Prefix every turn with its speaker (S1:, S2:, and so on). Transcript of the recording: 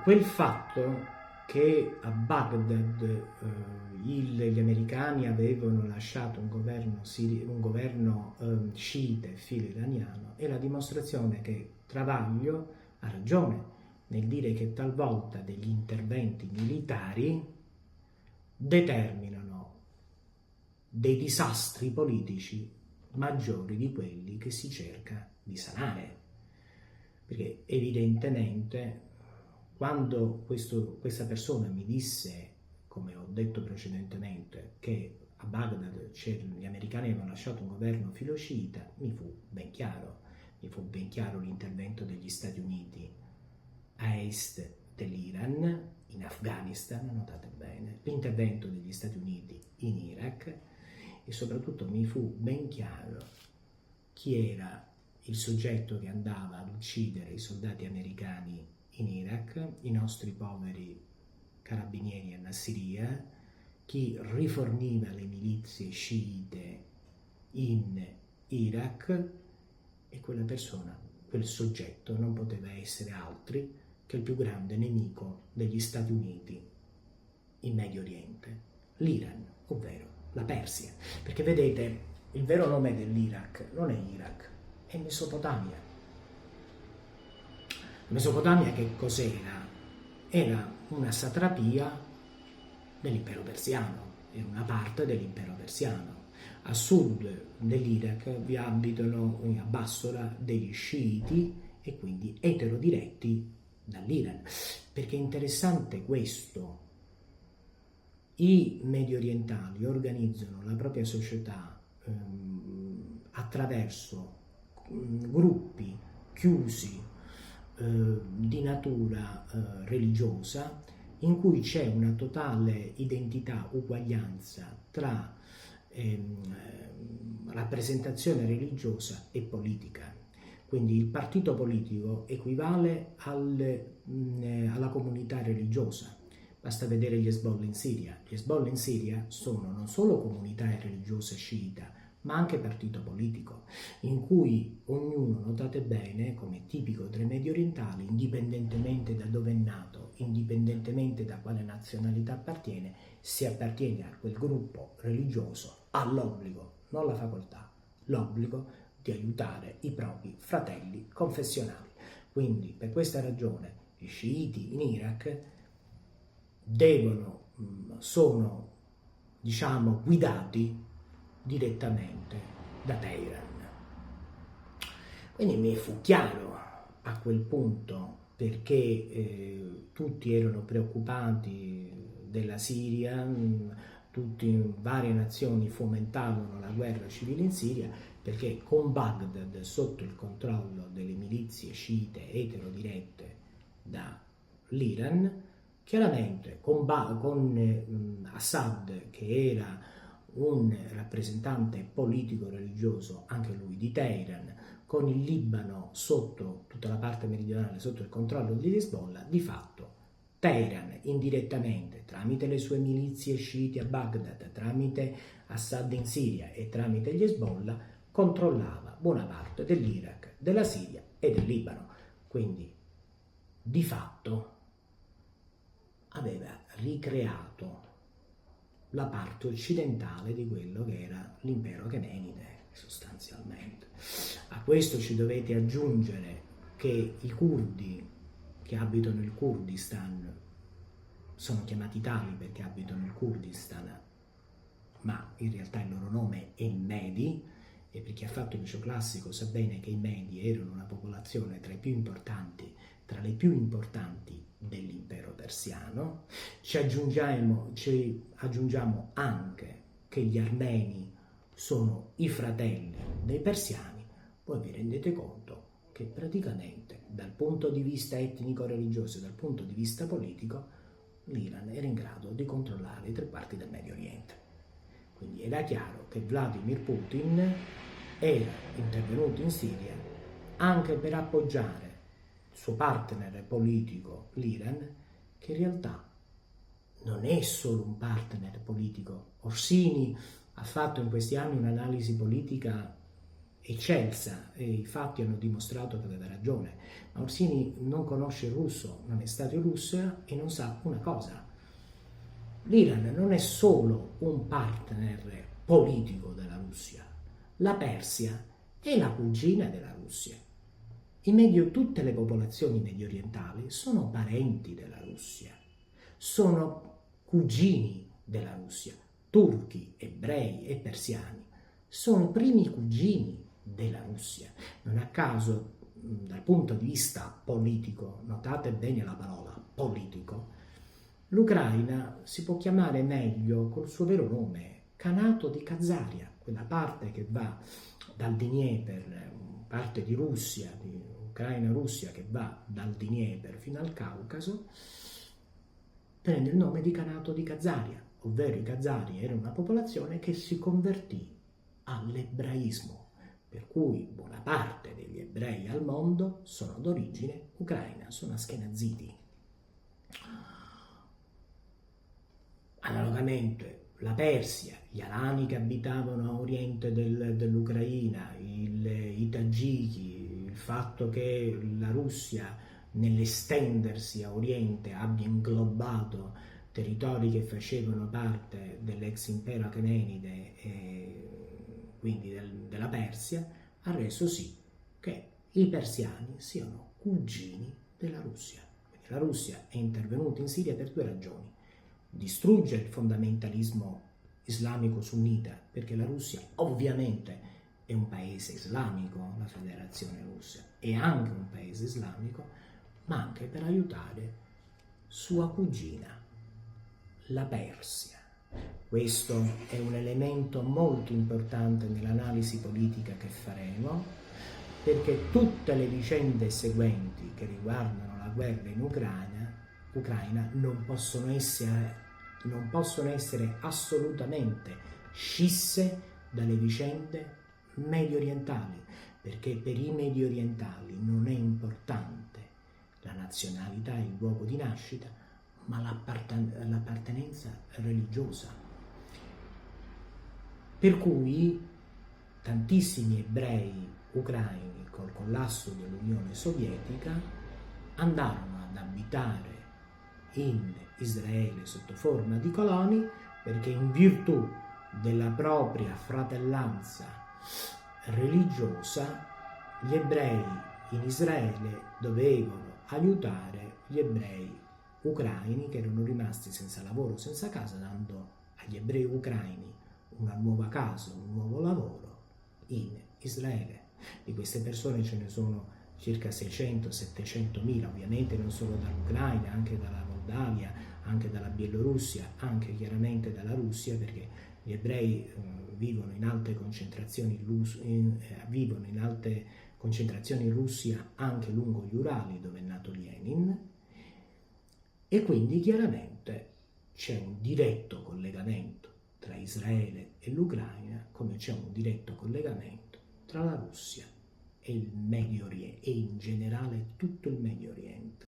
S1: Quel fatto che a Baghdad gli americani avevano lasciato un governo sciita e filo iraniano è la dimostrazione che Travaglio ha ragione nel dire che talvolta degli interventi militari determinano dei disastri politici maggiori di quelli che si cerca di sanare. Perché evidentemente quando questa persona mi disse, come ho detto precedentemente, che a Baghdad gli americani avevano lasciato un governo filosciita, mi fu ben chiaro l'intervento degli Stati Uniti a est dell'Iran, in Afghanistan, notate bene, l'intervento degli Stati Uniti in Iraq, e soprattutto mi fu ben chiaro chi era il soggetto che andava ad uccidere i soldati americani in Iraq, i nostri poveri carabinieri a Nassiriya, chi riforniva le milizie sciite in Iraq, e quella persona, quel soggetto non poteva essere altri che il più grande nemico degli Stati Uniti in Medio Oriente, l'Iran, ovvero la Persia. Perché vedete, il vero nome dell'Iraq non è Iraq, è Mesopotamia. Mesopotamia che cos'era? Era una satrapia dell'impero persiano, è una parte dell'impero persiano. A sud dell'Iraq vi abitano a Bassora degli sciiti e quindi eterodiretti dall'Iran. Perché è interessante questo: i medio orientali organizzano la propria società attraverso gruppi chiusi di natura religiosa, in cui c'è una totale identità, uguaglianza tra rappresentazione religiosa e politica. Quindi il partito politico equivale alla comunità religiosa. Basta vedere gli Hezbollah in Siria. Gli Hezbollah in Siria sono non solo comunità religiosa sciita, ma anche partito politico, in cui ognuno, notate bene, come tipico tra i medio orientali, indipendentemente da dove è nato, indipendentemente da quale nazionalità appartiene, se appartiene a quel gruppo religioso, ha l'obbligo, non la facoltà, l'obbligo di aiutare i propri fratelli confessionali. Quindi per questa ragione gli sciiti in Iraq sono, diciamo, guidati direttamente da Teheran. Quindi mi fu chiaro a quel punto perché tutti erano preoccupati della Siria, varie nazioni fomentavano la guerra civile in Siria, perché con Baghdad sotto il controllo delle milizie sciite eterodirette dall'Iran, chiaramente con Assad, che era un rappresentante politico-religioso, anche lui di Teheran, con il Libano sotto tutta la parte meridionale sotto il controllo di Hezbollah, di fatto Teheran indirettamente, tramite le sue milizie sciite a Baghdad, tramite Assad in Siria e tramite gli Hezbollah, controllava buona parte dell'Iraq, della Siria e del Libano. Quindi, di fatto, aveva ricreato la parte occidentale di quello che era l'impero Achemenide, sostanzialmente. A questo ci dovete aggiungere che i curdi che abitano il Kurdistan sono chiamati tali perché abitano il Kurdistan, ma in realtà il loro nome è Medi, e per chi ha fatto il liceo classico sa bene che i Medi erano una popolazione tra le più importanti dell'impero persiano. Ci aggiungiamo anche che gli armeni sono i fratelli dei persiani. Voi vi rendete conto che praticamente dal punto di vista etnico-religioso e dal punto di vista politico l'Iran era in grado di controllare i tre quarti del Medio Oriente. Quindi era chiaro che Vladimir Putin era intervenuto in Siria anche per appoggiare il suo partner politico, l'Iran, che in realtà non è solo un partner politico. Orsini ha fatto in questi anni un'analisi politica eccelsa e i fatti hanno dimostrato che aveva ragione, ma Orsini non conosce il russo, non è stato in Russia e non sa una cosa: l'Iran non è solo un partner politico della Russia, la Persia è la cugina della Russia. Tutte le popolazioni medio orientali sono parenti della Russia, sono cugini della Russia, turchi, ebrei e persiani, sono i primi cugini della Russia. Non a caso, dal punto di vista politico, notate bene la parola politico, l'Ucraina si può chiamare meglio col suo vero nome, Khanato di Khazaria, quella parte che va dal Dnieper, parte di Russia, di Ucraina-Russia, che va dal Dnieper fino al Caucaso, prende il nome di Khanato di Khazaria, ovvero i Khazari era una popolazione che si convertì all'ebraismo, per cui buona parte degli ebrei al mondo sono d'origine ucraina, sono askenaziti. Analogamente la Persia, gli Alani che abitavano a oriente dell'Ucraina, i Tagiki, il fatto che la Russia nell'estendersi a oriente abbia inglobato territori che facevano parte dell'ex impero Achemenide e quindi della Persia, ha reso sì che i persiani siano cugini della Russia. Quindi la Russia è intervenuta in Siria per due ragioni: distrugge il fondamentalismo islamico sunnita, perché la Russia ovviamente è un paese islamico, la Federazione Russa è anche un paese islamico, ma anche per aiutare sua cugina, la Persia. Questo è un elemento molto importante nell'analisi politica che faremo, perché tutte le vicende seguenti che riguardano la guerra in Ucraina non possono essere assolutamente scisse dalle vicende medio orientali, perché per i medio orientali non è importante la nazionalità e il luogo di nascita, ma l'appartenenza religiosa. Per cui tantissimi ebrei ucraini col collasso dell'Unione Sovietica andarono ad abitare in Israele sotto forma di coloni, perché in virtù della propria fratellanza religiosa gli ebrei in Israele dovevano aiutare gli ebrei ucraini che erano rimasti senza lavoro, senza casa, dando agli ebrei ucraini una nuova casa, un nuovo lavoro in Israele. Di queste persone ce ne sono circa 600-700 mila, ovviamente non solo dall'Ucraina, anche dalla Moldavia, anche dalla Bielorussia, anche chiaramente dalla Russia, perché gli ebrei vivono in alte concentrazioni in Russia, anche lungo gli Urali, dove è nato Lenin, e quindi chiaramente c'è un diretto collegamento tra Israele e l'Ucraina, come c'è un diretto collegamento tra la Russia e il Medio Oriente, e in generale tutto il Medio Oriente.